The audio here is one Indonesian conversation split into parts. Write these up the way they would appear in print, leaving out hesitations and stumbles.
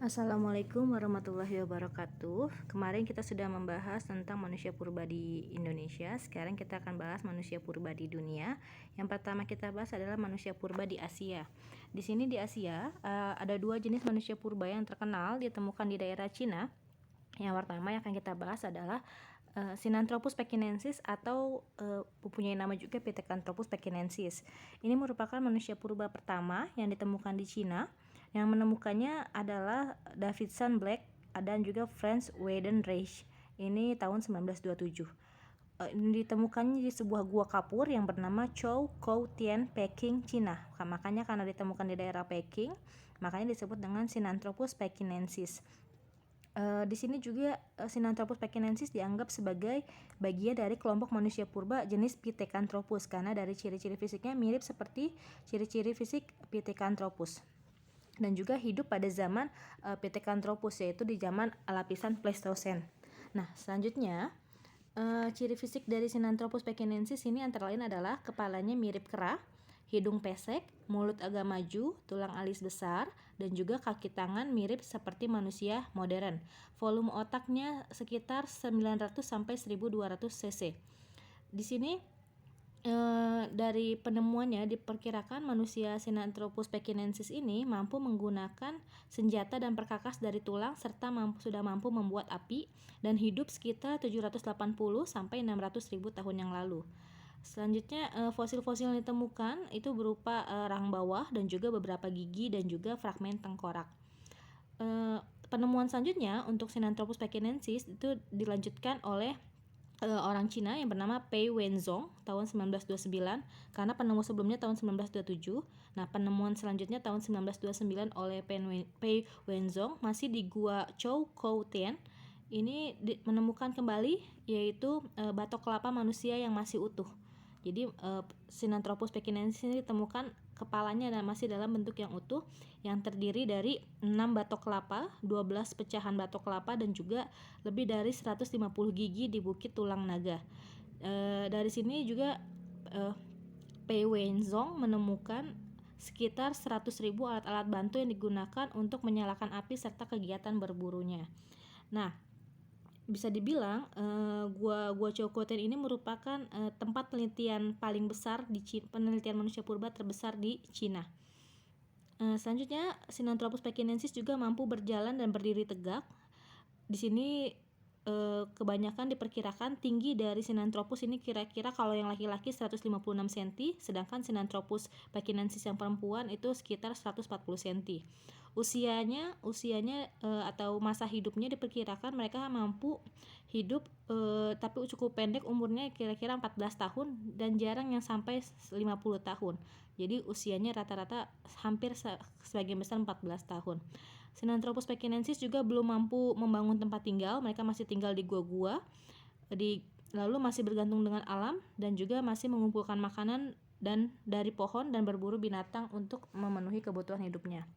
Assalamualaikum warahmatullahi wabarakatuh. Kemarin kita sudah membahas tentang manusia purba di Indonesia. Sekarang kita akan bahas manusia purba di dunia. Yang pertama kita bahas adalah manusia purba di Asia. Di sini di Asia ada dua jenis manusia purba yang terkenal ditemukan di daerah Cina. Yang pertama yang akan kita bahas adalah Sinanthropus pekinensis atau mempunyai nama juga Pithecanthropus pekinensis. Ini merupakan manusia purba pertama yang ditemukan di Cina. Yang menemukannya adalah Davidson Black dan juga Franz Weidenreich. Ini tahun 1927. Ditemukannya di sebuah gua kapur yang bernama Chou Kou Tian, Peking, Cina. Makanya karena ditemukan di daerah Peking, makanya disebut dengan Sinanthropus pekinensis. Di sini juga Sinanthropus pekinensis dianggap sebagai bagian dari kelompok manusia purba jenis Pithecanthropus karena dari ciri-ciri fisiknya mirip seperti ciri-ciri fisik Pithecanthropus. Dan juga hidup pada zaman Pithecanthropus, yaitu di zaman lapisan Pleistosen. Nah, selanjutnya ciri fisik dari Sinanthropus pekinensis ini antara lain adalah kepalanya mirip kera, hidung pesek, mulut agak maju, tulang alis besar, dan juga kaki tangan mirip seperti manusia modern. Volume otaknya sekitar 900 sampai 1200 cc. Di sini dari penemuannya diperkirakan manusia Sinanthropus pekinensis ini mampu menggunakan senjata dan perkakas dari tulang serta sudah mampu membuat api dan hidup sekitar 780 sampai 600 ribu tahun yang lalu. Selanjutnya fosil-fosil yang ditemukan itu berupa rahang bawah dan juga beberapa gigi dan juga fragmen tengkorak. Penemuan selanjutnya untuk Sinanthropus pekinensis itu dilanjutkan oleh orang Cina yang bernama Pei Wenzhong tahun 1929 karena penemu sebelumnya tahun 1927. Nah, penemuan selanjutnya tahun 1929 oleh Pei Wenzhong masih di Gua Chou Kou Tian. Ini menemukan kembali yaitu batok kelapa manusia yang masih utuh. Jadi Sinanthropus pekinensis ini ditemukan kepalanya masih dalam bentuk yang utuh yang terdiri dari 6 batok kelapa, 12 pecahan batok kelapa dan juga lebih dari 150 gigi di bukit tulang naga. Dari sini juga Pei Wenzhong menemukan sekitar 100.000 alat-alat bantu yang digunakan untuk menyalakan api serta kegiatan berburunya. Nah, bisa dibilang Gua Chokoten ini merupakan tempat penelitian paling besar di penelitian manusia purba terbesar di Cina. Selanjutnya Sinanthropus pekinensis juga mampu berjalan dan berdiri tegak. Di sini kebanyakan diperkirakan tinggi dari Sinanthropus ini kira-kira kalau yang laki-laki 156 cm, sedangkan Sinanthropus pekinensis yang perempuan itu sekitar 140 cm. Usianya atau masa hidupnya diperkirakan mereka mampu hidup tapi cukup pendek, umurnya kira-kira 14 tahun dan jarang yang sampai 50 tahun. Jadi usianya rata-rata hampir sebagian besar 14 tahun. Sinanthropus pekinensis juga belum mampu membangun tempat tinggal, mereka masih tinggal di gua-gua, lalu masih bergantung dengan alam dan juga masih mengumpulkan makanan dan dari pohon dan berburu binatang untuk memenuhi kebutuhan hidupnya.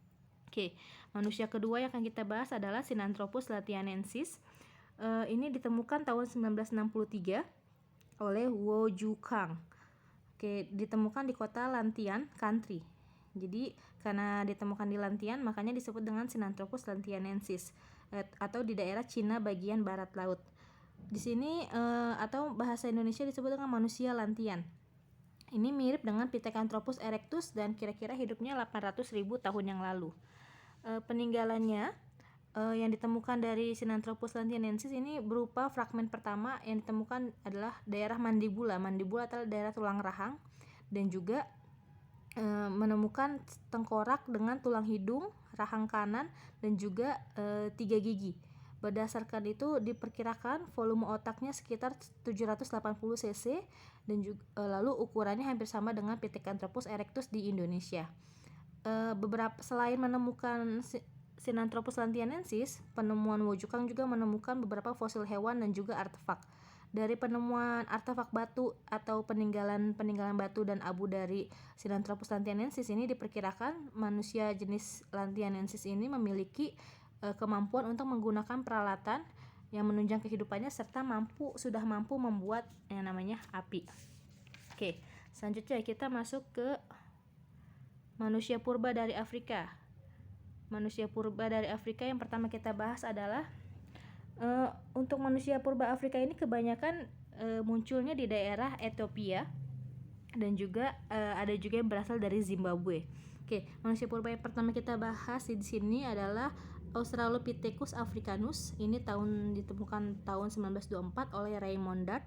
Oke, manusia kedua yang akan kita bahas adalah Sinanthropus latianensis. Ini ditemukan tahun 1963 oleh Wu Jukang. Oke, ditemukan di kota Lantian, Country. Jadi karena ditemukan di Lantian, makanya disebut dengan Sinanthropus lantianensis atau di daerah Cina bagian barat laut. Di sini atau bahasa Indonesia disebut dengan manusia Lantian. Ini mirip dengan Pithecanthropus erectus dan kira-kira hidupnya 800.000 tahun yang lalu. Peninggalannya yang ditemukan dari Sinanthropus lantianensis ini berupa fragmen pertama yang ditemukan adalah daerah mandibula. Mandibula adalah daerah tulang rahang dan juga menemukan tengkorak dengan tulang hidung, rahang kanan dan juga 3 gigi. Berdasarkan itu diperkirakan volume otaknya sekitar 780 cc dan juga lalu ukurannya hampir sama dengan Pithecanthropus erectus di Indonesia. Selain menemukan Sinanthropus lantianensis, penemuan Wu Jukang juga menemukan beberapa fosil hewan dan juga artefak. Dari penemuan artefak batu atau peninggalan batu dan abu dari Sinanthropus lantianensis ini diperkirakan manusia jenis lantianensis ini memiliki kemampuan untuk menggunakan peralatan yang menunjang kehidupannya serta sudah mampu membuat yang namanya api. Oke, selanjutnya kita masuk ke manusia purba dari Afrika. manusia purba dari Afrika yang pertama kita bahas adalah untuk manusia purba Afrika ini kebanyakan munculnya di daerah Ethiopia dan juga ada juga yang berasal dari Zimbabwe. Oke, manusia purba yang pertama kita bahas di sini adalah Australopithecus africanus. Ini ditemukan tahun 1924 oleh Raymond Dart,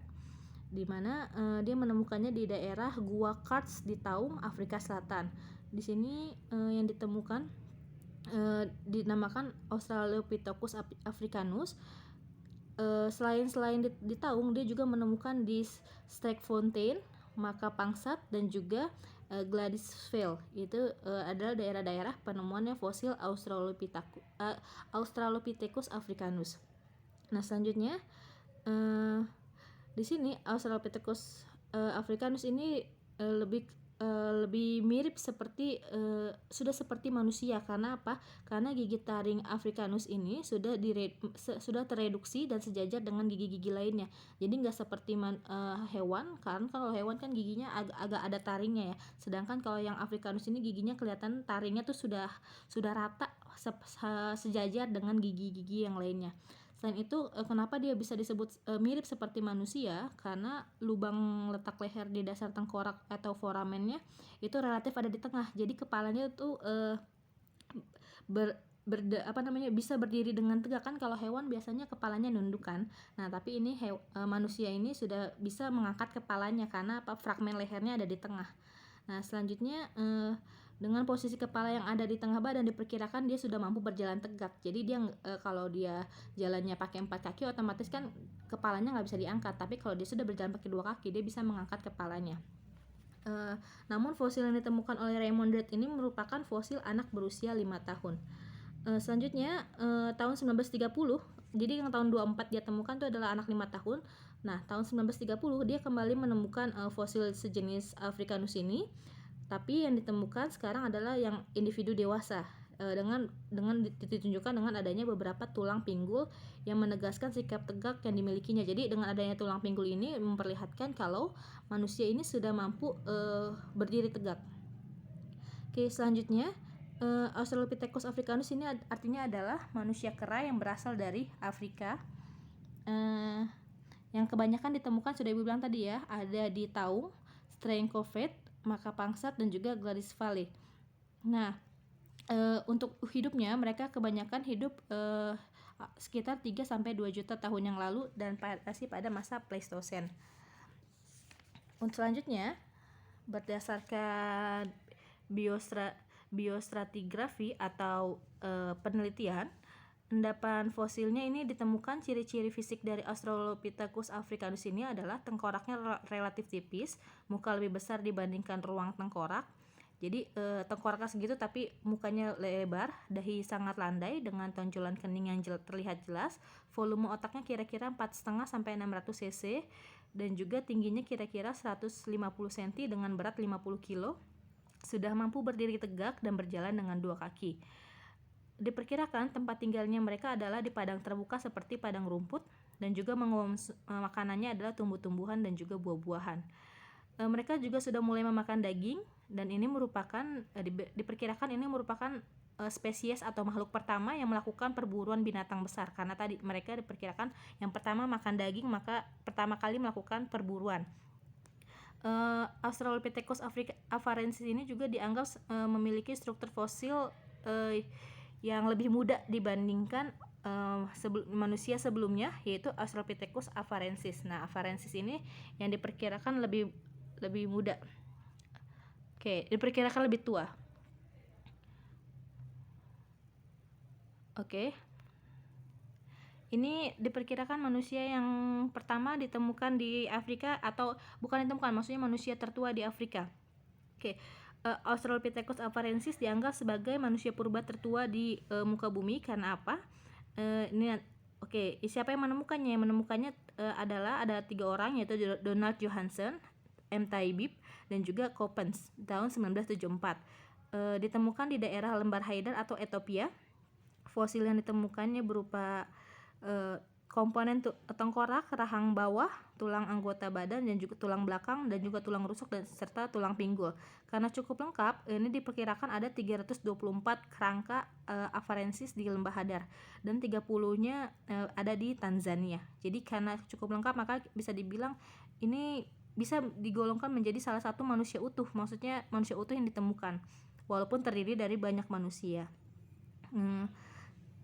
di mana dia menemukannya di daerah Gua Karts di Taung, Afrika Selatan. Di sini yang ditemukan dinamakan Australopithecus africanus. Selain di Taung, dia juga menemukan di Sterkfontein, Makapangsat, dan juga Gladysville. Itu adalah daerah-daerah penemuannya fosil Australopithecus africanus. Nah, selanjutnya di sini Australopithecus africanus ini lebih mirip seperti sudah seperti manusia. Karena apa? Karena gigi taring africanus ini sudah tereduksi dan sejajar dengan gigi-gigi lainnya. Jadi nggak seperti hewan, kan kalau hewan kan giginya agak ada taringnya ya. Sedangkan kalau yang africanus ini giginya kelihatan taringnya tuh sudah rata sejajar dengan gigi-gigi yang lainnya. Selain itu, kenapa dia bisa disebut mirip seperti manusia? Karena lubang letak leher di dasar tengkorak atau foramennya itu relatif ada di tengah. Jadi kepalanya tuh bisa berdiri dengan tegak. Kan kalau hewan biasanya kepalanya nunduk kan. Nah, tapi ini manusia ini sudah bisa mengangkat kepalanya karena fragmen lehernya ada di tengah. Nah, selanjutnya dengan posisi kepala yang ada di tengah badan diperkirakan dia sudah mampu berjalan tegak. Jadi dia kalau dia jalannya pakai 4 kaki otomatis kan kepalanya nggak bisa diangkat. Tapi kalau dia sudah berjalan pakai 2 kaki dia bisa mengangkat kepalanya. Namun fosil yang ditemukan oleh Raymond Dart ini merupakan fosil anak berusia 5 tahun. Selanjutnya tahun 1930, jadi yang tahun 24 dia temukan itu adalah anak 5 tahun. Nah, tahun 1930 dia kembali menemukan fosil sejenis Africanus ini. Tapi yang ditemukan sekarang adalah yang individu dewasa dengan ditunjukkan dengan adanya beberapa tulang pinggul yang menegaskan sikap tegak yang dimilikinya. Jadi dengan adanya tulang pinggul ini memperlihatkan kalau manusia ini sudah mampu berdiri tegak. Oke, selanjutnya Australopithecus africanus ini artinya adalah manusia kera yang berasal dari Afrika. Yang kebanyakan ditemukan sudah ibu bilang tadi ya, ada di Taung, Sterkfontein, Makapangsat, dan juga Gladysville. Nah, untuk hidupnya mereka kebanyakan hidup sekitar 3-2 juta tahun yang lalu dan masih pada masa Pleistosen. Untuk selanjutnya, berdasarkan biostratigrafi atau penelitian, endapan fosilnya ini ditemukan ciri-ciri fisik dari Australopithecus africanus ini adalah tengkoraknya relatif tipis, muka lebih besar dibandingkan ruang tengkorak. Jadi tengkoraknya segitu tapi mukanya lebar, dahi sangat landai dengan tonjolan kening yang terlihat jelas, volume otaknya kira-kira 4,5 sampai 600 cc dan juga tingginya kira-kira 150 cm dengan berat 50 kg. Sudah mampu berdiri tegak dan berjalan dengan 2 kaki. Diperkirakan tempat tinggalnya mereka adalah di padang terbuka seperti padang rumput dan juga makanannya adalah tumbuh-tumbuhan dan juga buah-buahan. Mereka juga sudah mulai memakan daging dan ini diperkirakan ini merupakan spesies atau makhluk pertama yang melakukan perburuan binatang besar, karena tadi mereka diperkirakan yang pertama makan daging, maka pertama kali melakukan perburuan. Australopithecus afarensis ini juga dianggap memiliki struktur fosil yang lebih muda dibandingkan manusia sebelumnya, yaitu Australopithecus afarensis. Nah, afarensis ini yang diperkirakan lebih muda. Oke, diperkirakan lebih tua. Oke. Ini diperkirakan manusia yang pertama ditemukan di Afrika, atau bukan ditemukan, maksudnya manusia tertua di Afrika. Oke. Australopithecus afarensis dianggap sebagai manusia purba tertua di muka bumi. Karena apa? Siapa yang menemukannya? Yang menemukannya adalah ada 3 orang, yaitu Donald Johanson, M. Taibbi, dan juga Coppens tahun 1974. Ditemukan di daerah Lembar Haidar atau Ethiopia. Fosil yang ditemukannya berupa komponen tengkorak, rahang bawah, tulang anggota badan dan juga tulang belakang dan juga tulang rusuk dan serta tulang pinggul. Karena cukup lengkap, ini diperkirakan ada 324 kerangka afarensis di Lembah Hadar dan 30-nya ada di Tanzania. Jadi karena cukup lengkap maka bisa dibilang ini bisa digolongkan menjadi salah satu manusia utuh, maksudnya manusia utuh yang ditemukan walaupun terdiri dari banyak manusia.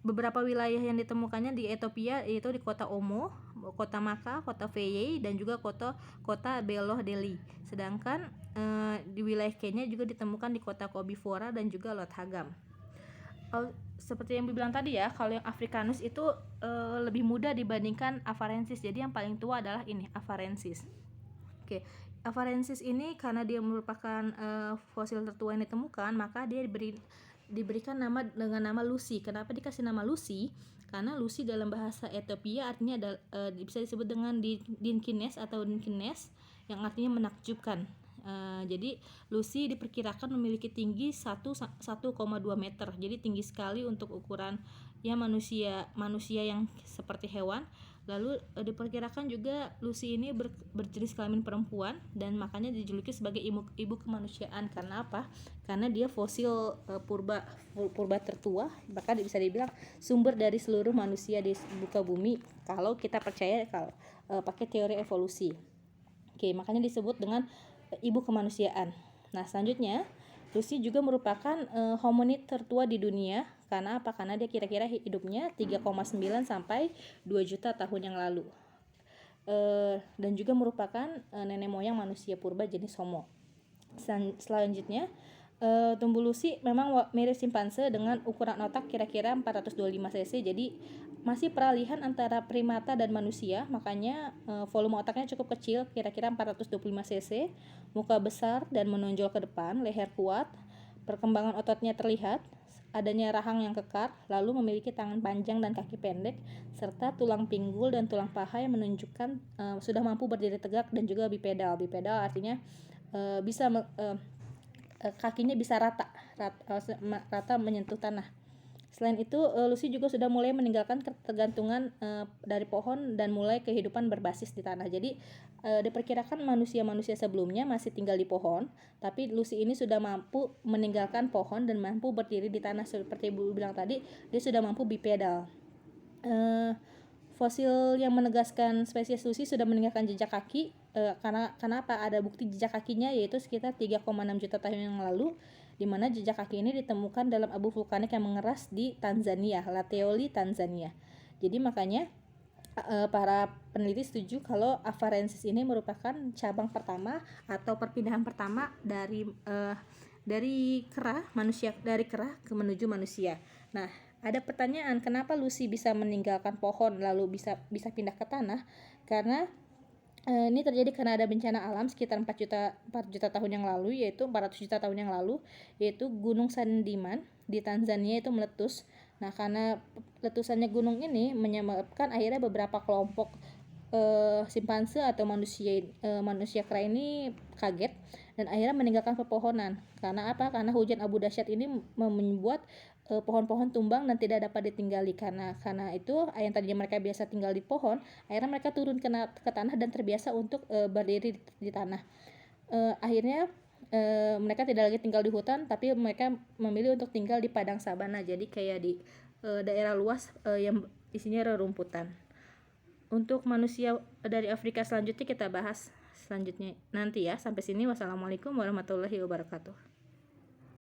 Beberapa wilayah yang ditemukannya di Ethiopia yaitu di kota Omo, kota Maka, kota Feye dan juga kota Beloh Delhi. Sedangkan di wilayah Kenya juga ditemukan di kota Kobifora dan juga Lot Hagam. Seperti yang dibilang tadi ya, kalau yang Africanus itu lebih muda dibandingkan Afarensis. Jadi yang paling tua adalah ini Afarensis. Oke, Afarensis ini karena dia merupakan fosil tertua yang ditemukan, maka dia diberikan nama dengan nama Lucy. Kenapa dikasih nama Lucy? Karena Lucy dalam bahasa Ethiopia artinya bisa disebut dengan Dinkines atau Dinkines yang artinya menakjubkan. Jadi Lucy diperkirakan memiliki tinggi 1,2 meter. Jadi tinggi sekali untuk ukuran ya manusia yang seperti hewan. Lalu diperkirakan juga Lucy ini berjenis kelamin perempuan dan makanya dijuluki sebagai ibu kemanusiaan. Karena apa? Karena dia fosil purba tertua, bahkan bisa dibilang sumber dari seluruh manusia di muka bumi kalau kita percaya kalau pakai teori evolusi. Oke, makanya disebut dengan ibu kemanusiaan. Nah, selanjutnya Lucy juga merupakan hominid tertua di dunia. Karena apa? Karena dia kira-kira hidupnya 3,9 sampai 2 juta tahun yang lalu. Dan juga merupakan nenek moyang manusia purba jenis Homo. Selanjutnya, tumbuh Lucy memang mirip simpanse dengan ukuran otak kira-kira 425 cc. Jadi masih peralihan antara primata dan manusia, makanya volume otaknya cukup kecil, kira-kira 425 cc, muka besar dan menonjol ke depan, leher kuat, perkembangan ototnya terlihat, adanya rahang yang kekar, lalu memiliki tangan panjang dan kaki pendek, serta tulang pinggul dan tulang paha yang menunjukkan sudah mampu berdiri tegak dan juga bipedal. Bipedal artinya bisa kakinya bisa rata menyentuh tanah. Selain itu, Lucy juga sudah mulai meninggalkan ketergantungan dari pohon dan mulai kehidupan berbasis di tanah. Jadi diperkirakan manusia-manusia sebelumnya masih tinggal di pohon, tapi Lucy ini sudah mampu meninggalkan pohon dan mampu berdiri di tanah. Seperti Ibu bilang tadi, dia sudah mampu bipedal. Fosil yang menegaskan spesies Lucy sudah meninggalkan jejak kaki karena apa? Ada bukti jejak kakinya yaitu sekitar 3,6 juta tahun yang lalu, di mana jejak kaki ini ditemukan dalam abu vulkanik yang mengeras di Tanzania, Lateoli, Tanzania. Jadi makanya para peneliti setuju kalau Afarensis ini merupakan cabang pertama atau perpindahan pertama dari kera ke menuju manusia. Nah, ada pertanyaan, kenapa Lucy bisa meninggalkan pohon lalu bisa pindah ke tanah? Karena ini terjadi karena ada bencana alam sekitar 4 juta tahun yang lalu, yaitu 400 juta tahun yang lalu, yaitu Gunung Sandiman di Tanzania itu meletus. Nah, karena letusannya gunung ini menyebabkan akhirnya beberapa kelompok simpanse atau manusia kera ini kaget dan akhirnya meninggalkan pepohonan. Karena apa? Karena hujan abu dahsyat ini membuat pohon-pohon tumbang dan tidak dapat ditinggali. Karena itu yang tadinya mereka biasa tinggal di pohon, akhirnya mereka turun ke tanah dan terbiasa untuk berdiri di tanah. Akhirnya mereka tidak lagi tinggal di hutan, tapi mereka memilih untuk tinggal di padang sabana. Jadi kayak di daerah luas yang isinya rerumputan. Untuk manusia dari Afrika selanjutnya kita bahas selanjutnya nanti ya. Sampai sini, wassalamualaikum warahmatullahi wabarakatuh.